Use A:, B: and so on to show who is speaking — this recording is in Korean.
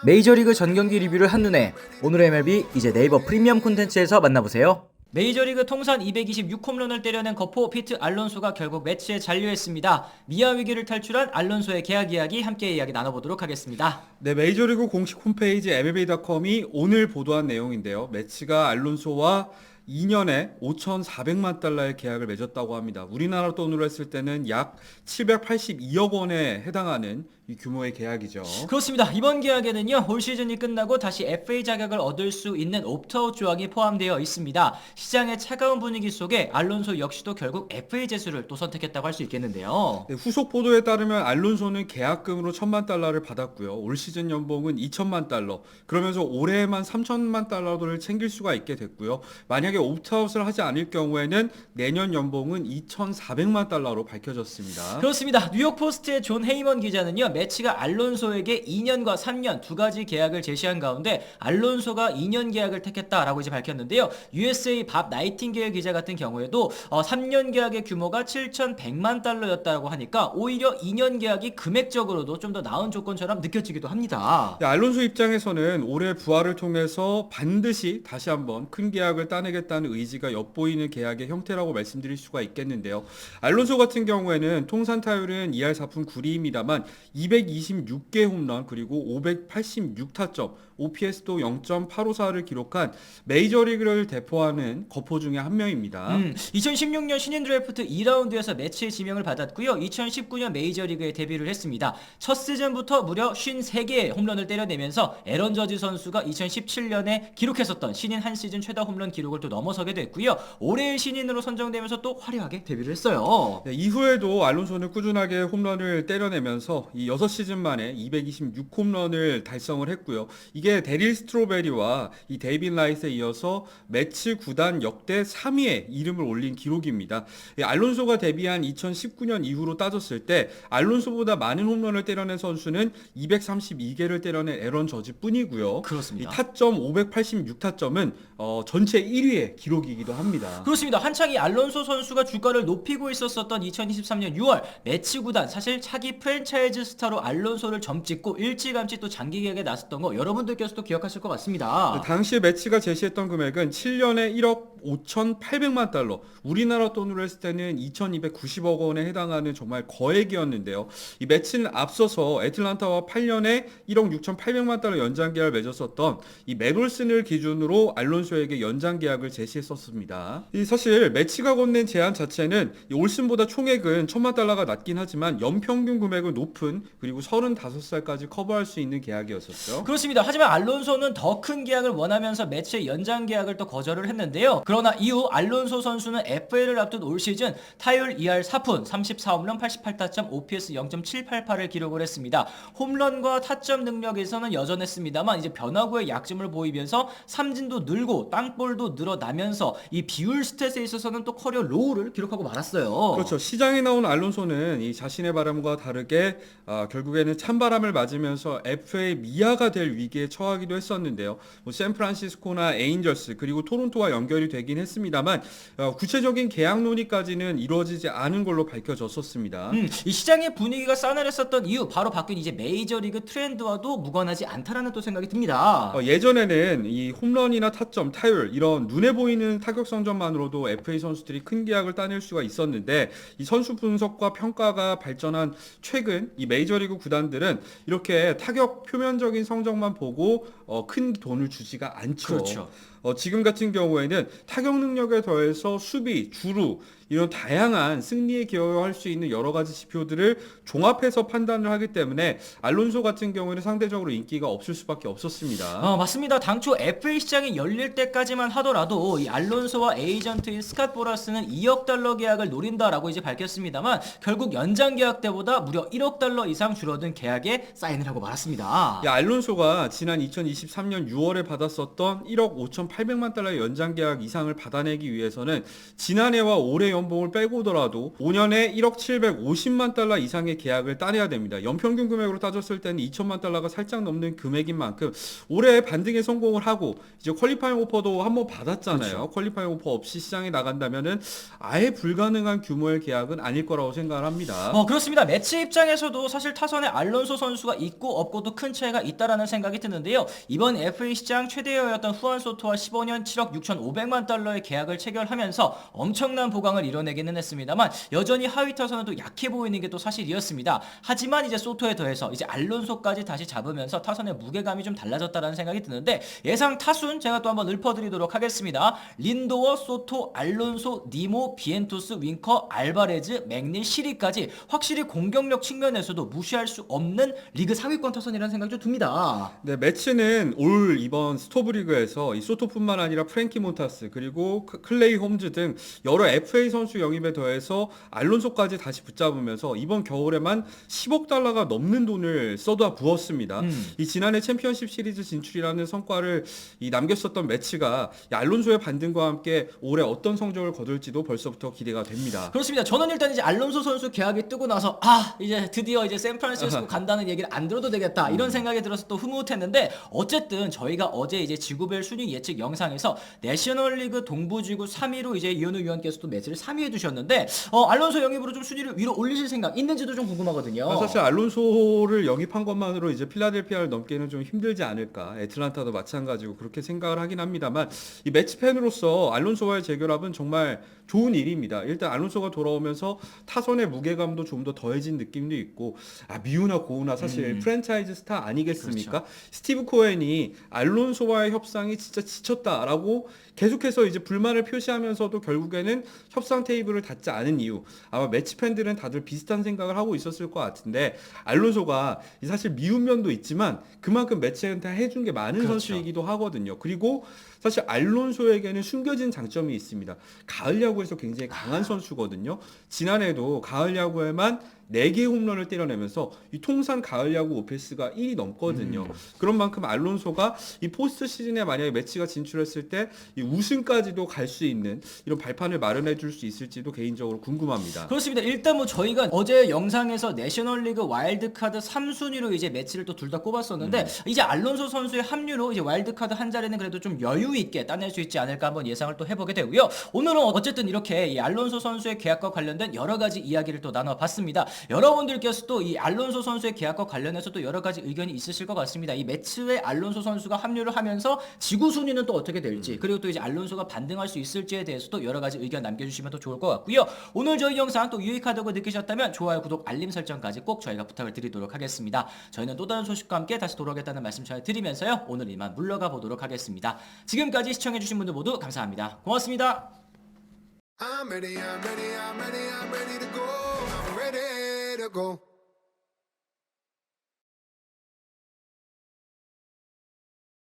A: 메이저리그 전경기 리뷰를 한눈에 오늘의 MLB 이제 네이버 프리미엄 콘텐츠에서 만나보세요.
B: 메이저리그 통산 226홈런을 때려낸 거포 피트 알론소가 결국 매치에 잔류했습니다. 미아 위기를 탈출한 알론소의 계약 이야기 함께 이야기 나눠보도록 하겠습니다.
C: 네, 메이저리그 공식 홈페이지 MLB.com이 오늘 보도한 내용인데요. 매치가 알론소와 2년에 5,400만 달러의 계약을 맺었다고 합니다. 우리나라 돈으로 했을 때는 약 782억 원에 해당하는 이 규모의 계약이죠.
B: 그렇습니다. 이번 계약에는요, 올 시즌이 끝나고 다시 FA 자격을 얻을 수 있는 옵트아웃 조항이 포함되어 있습니다. 시장의 차가운 분위기 속에 알론소 역시도 결국 FA 제수를 또 선택했다고 할 수 있겠는데요.
C: 네, 후속 보도에 따르면 알론소는 계약금으로 1,000만 달러를 받았고요. 올 시즌 연봉은 2,000만 달러. 그러면서 올해에만 3,000만 달러를 챙길 수가 있게 됐고요. 만약에 옵트아웃을 하지 않을 경우에는 내년 연봉은 2,400만 달러로 밝혀졌습니다.
B: 그렇습니다. 뉴욕 포스트의 존 헤이먼 기자는요, 매치가 알론소에게 2년과 3년 두 가지 계약을 제시한 가운데 알론소가 2년 계약을 택했다라고 이제 밝혔는데요. USA 밥 나이팅게일 기자 같은 경우에도 3년 계약의 규모가 7,100만 달러였다고 하니까 오히려 2년 계약이 금액적으로도 좀 더 나은 조건처럼 느껴지기도 합니다.
C: 네, 알론소 입장에서는 올해 부활을 통해서 반드시 다시 한번 큰 계약을 따내겠다는 의지가 엿보이는 계약의 형태라고 말씀드릴 수가 있겠는데요. 알론소 같은 경우에는 통산 타율은 2할 4푼 9리입니다만 226개 홈런 그리고 586타점, OPS도 0.854를 기록한 메이저리그를 대표하는 거포 중에 한 명입니다.
B: 2016년 신인 드래프트 2라운드에서 매치의 지명을 받았고요. 2019년 메이저리그에 데뷔를 했습니다. 첫 시즌부터 무려 53개의 홈런을 때려내면서 에런 저지 선수가 2017년에 기록했었던 신인 한 시즌 최다 홈런 기록을 또 넘어서게 됐고요. 올해의 신인으로 선정되면서 또 화려하게 데뷔를 했어요.
C: 네, 이후에도 알론소는 꾸준하게 홈런을 때려내면서 이 6시즌 만에 226홈런을 달성을 했고요. 이게 데릴 스트로베리와 이 데이빈 라이스에 이어서 매치 구단 역대 3위에 이름을 올린 기록입니다. 알론소가 데뷔한 2019년 이후로 따졌을 때 알론소보다 많은 홈런을 때려낸 선수는 232개를 때려낸 에런 저지 뿐이고요.
B: 그렇습니다.
C: 이 타점 586타점은 전체 1위의 기록이기도 합니다.
B: 그렇습니다. 한창 이 알론소 선수가 주가를 높이고 있었던 2023년 6월 매치 구단 사실 차기 프랜차이즈 스타로 알론소를 점찍고 일찌감치 또 장기 계약에 나섰던 거 여러분들께서도 기억하실 것 같습니다.
C: 당시 매치가 제시했던 금액은 7년에 1억 5,800만 달러, 우리나라 돈으로 했을 때는 2,290억 원에 해당하는 정말 거액이었는데요. 이 매치는 앞서서 애틀란타와 8년에 1억 6,800만 달러 연장 계약을 맺었었던 이 맥올슨을 기준으로 알론소에게 연장 계약을 제시했었습니다. 이 사실 매치가 건넨 제안 자체는 이 올슨보다 총액은 1,000만 달러가 낮긴 하지만 연평균 금액은 높은 그리고 35살까지 커버할 수 있는 계약이었었죠.
B: 그렇습니다. 하지만 알론소는 더 큰 계약을 원하면서 매치의 연장 계약을 또 거절을 했는데요. 그러나 이후 알론소 선수는 FA를 앞둔 올 시즌 타율 2할 4푼 34홈런 88타점 OPS 0.788을 기록을 했습니다. 홈런과 타점 능력에서는 여전했습니다만 이제 변화구의 약점을 보이면서 삼진도 늘고 땅볼도 늘어나면서 이 비율 스탯에 있어서는 또 커리어 로우를 기록하고 말았어요.
C: 그렇죠. 시장에 나온 알론소는 이 자신의 바람과 다르게 결국에는 찬바람을 맞으면서 FA 미아가 될 위기에 처하기도 했었는데요. 뭐 샌프란시스코나 에인절스 그리고 토론토와 연결이 되긴 했습니다만 구체적인 계약 논의까지는 이루어지지 않은 걸로 밝혀졌었습니다.
B: 이 시장의 분위기가 싸늘했었던 이유 바로 바뀐 이제 메이저리그 트렌드와도 무관하지 않다라는 또 생각이 듭니다.
C: 예전에는 이 홈런이나 타점, 타율 이런 눈에 보이는 타격 성적만으로도 FA 선수들이 큰 계약을 따낼 수가 있었는데 이 선수 분석과 평가가 발전한 최근 이 메이저리그 구단들은 이렇게 타격 표면적인 성적만 보고 큰 돈을 주지가 않죠.
B: 그렇죠.
C: 지금 같은 경우에는 타격 능력에 더해서 수비, 주루 이런 다양한 승리에 기여할 수 있는 여러 가지 지표들을 종합해서 판단을 하기 때문에 알론소 같은 경우에는 상대적으로 인기가 없을 수밖에 없었습니다.
B: 맞습니다. 당초 FA 시장이 열릴 때까지만 하더라도 이 알론소와 에이전트인 스캇 보라스는 2억 달러 계약을 노린다라고 이제 밝혔습니다만 결국 연장 계약 때보다 무려 1억 달러 이상 줄어든 계약에 사인을 하고 말았습니다.
C: 알론소가 지난 2023년 6월에 받았었던 1억 5,800만 달러의 연장 계약 이상을 받아내기 위해서는 지난해와 올해 연봉을 빼고더라도 5년에 1억 750만 달러 이상의 계약을 따내야 됩니다. 연평균 금액으로 따졌을 때는 2천만 달러가 살짝 넘는 금액인 만큼 올해 반등에 성공을 하고 이제 퀄리파잉 오퍼도 한번 받았잖아요.
B: 그렇죠.
C: 퀄리파잉 오퍼 없이 시장에 나간다면은 아예 불가능한 규모의 계약은 아닐 거라고 생각을 합니다.
B: 그렇습니다. 매치 입장에서도 사실 타선에 알론소 선수가 있고 없고도 큰 차이가 있다라는 생각이 드는데요. 이번 FA 시장 최대여였던 후안 소토와 15년 7억 6,500만 달러의 계약을 체결하면서 엄청난 보강을 이뤄내기는 했습니다만 여전히 하위 타선은 또 약해 보이는 게 또 사실이었습니다. 하지만 이제 소토에 더해서 이제 알론소까지 다시 잡으면서 타선의 무게감이 좀 달라졌다라는 생각이 드는데 예상 타순 제가 또 한번 읊어드리도록 하겠습니다. 린도어, 소토, 알론소, 니모, 비엔토스, 윙커, 알바레즈, 맥닐, 시리까지 확실히 공격력 측면에서도 무시할 수 없는 리그 상위권 타선이라는 생각이 좀 듭니다.
C: 네, 매치는 올 이번 스토브리그에서 이 소토뿐만 아니라 프랭키 몬타스 그리고 클레이 홈즈 등 여러 FA 선수 영입에 더해서 알론소까지 다시 붙잡으면서 이번 겨울에만 10억 달러가 넘는 돈을 쏟아 부었습니다. 이 지난해 챔피언십 시리즈 진출이라는 성과를 남겼었던 매치가 이 알론소의 반등과 함께 올해 어떤 성적을 거둘지도 벌써부터 기대가 됩니다.
B: 그렇습니다. 저는 일단 이제 알론소 선수 계약이 뜨고 나서 이제 드디어 이제 샌프란시스코 간다는 얘기를 안 들어도 되겠다 이런 생각이 들어서 또 흐뭇했는데 어쨌든 저희가 어제 이제 지구별 순위 예측 영상에서 내셔널리그 동부지구 3위로 이제 이현우 위원께서도 매치를 3위에 두셨는데 알론소 영입으로 좀 순위를 위로 올리실 생각 있는지도 좀 궁금하거든요.
C: 사실 알론소를 영입한 것만으로 이제 필라델피아를 넘기는 좀 힘들지 않을까. 애틀란타도 마찬가지고 그렇게 생각을 하긴 합니다만 이 매치 팬으로서 알론소와의 재결합은 정말 좋은 일입니다. 일단 알론소가 돌아오면서 타선의 무게감도 좀 더 더해진 느낌도 있고 미우나 고우나 사실 프랜차이즈 스타 아니겠습니까?
B: 그렇죠.
C: 스티브 코엔이 알론소와의 협상이 진짜 지쳤다라고 계속해서 이제 불만을 표시하면서도 결국에는 협상 테이블을 닫지 않은 이유 아마 매치 팬들은 다들 비슷한 생각을 하고 있었을 것 같은데 알론소가 사실 미운 면도 있지만 그만큼 매치한테 해준 게 많은
B: 그렇죠.
C: 선수이기도 하거든요. 그리고 사실 알론소에게는 숨겨진 장점이 있습니다. 가을 야구에서 굉장히 강한 선수거든요. 지난해도 가을 야구에만 4개의 홈런을 때려내면서 이 통산 가을 야구 오피스가 1이 넘거든요. 그런 만큼 알론소가 이 포스트 시즌에 만약에 매치가 진출했을 때 이 우승까지도 갈 수 있는 이런 발판을 마련해 줄 수 있을지도 개인적으로 궁금합니다.
B: 그렇습니다. 일단 뭐 저희가 어제 영상에서 내셔널리그 와일드카드 3순위로 이제 매치를 또 둘 다 꼽았었는데 이제 알론소 선수의 합류로 이제 와일드카드 한 자리는 그래도 좀 여유 있게 따낼 수 있지 않을까 한번 예상을 또 해보게 되고요. 오늘은 어쨌든 이렇게 이 알론소 선수의 계약과 관련된 여러 가지 이야기를 또 나눠봤습니다. 여러분들께서 또 이 알론소 선수의 계약과 관련해서 또 여러 가지 의견이 있으실 것 같습니다. 이 매치에 알론소 선수가 합류를 하면서 지구 순위는 또 어떻게 될지 그리고 또 이제 알론소가 반등할 수 있을지에 대해서도 여러 가지 의견 남겨주시면 또 좋을 것 같고요. 오늘 저희 영상 또 유익하다고 느끼셨다면 좋아요, 구독, 알림 설정까지 꼭 저희가 부탁을 드리도록 하겠습니다. 저희는 또 다른 소식과 함께 다시 돌아오겠다는 말씀 전해드리면서요. 오늘 이만 물러가 보도록 하겠습니다. 지금까지 시청해주신 분들 모두 감사합니다. 고맙습니다.
D: I'm ready, I'm ready, I'm ready, I'm ready to go. I'm ready to go.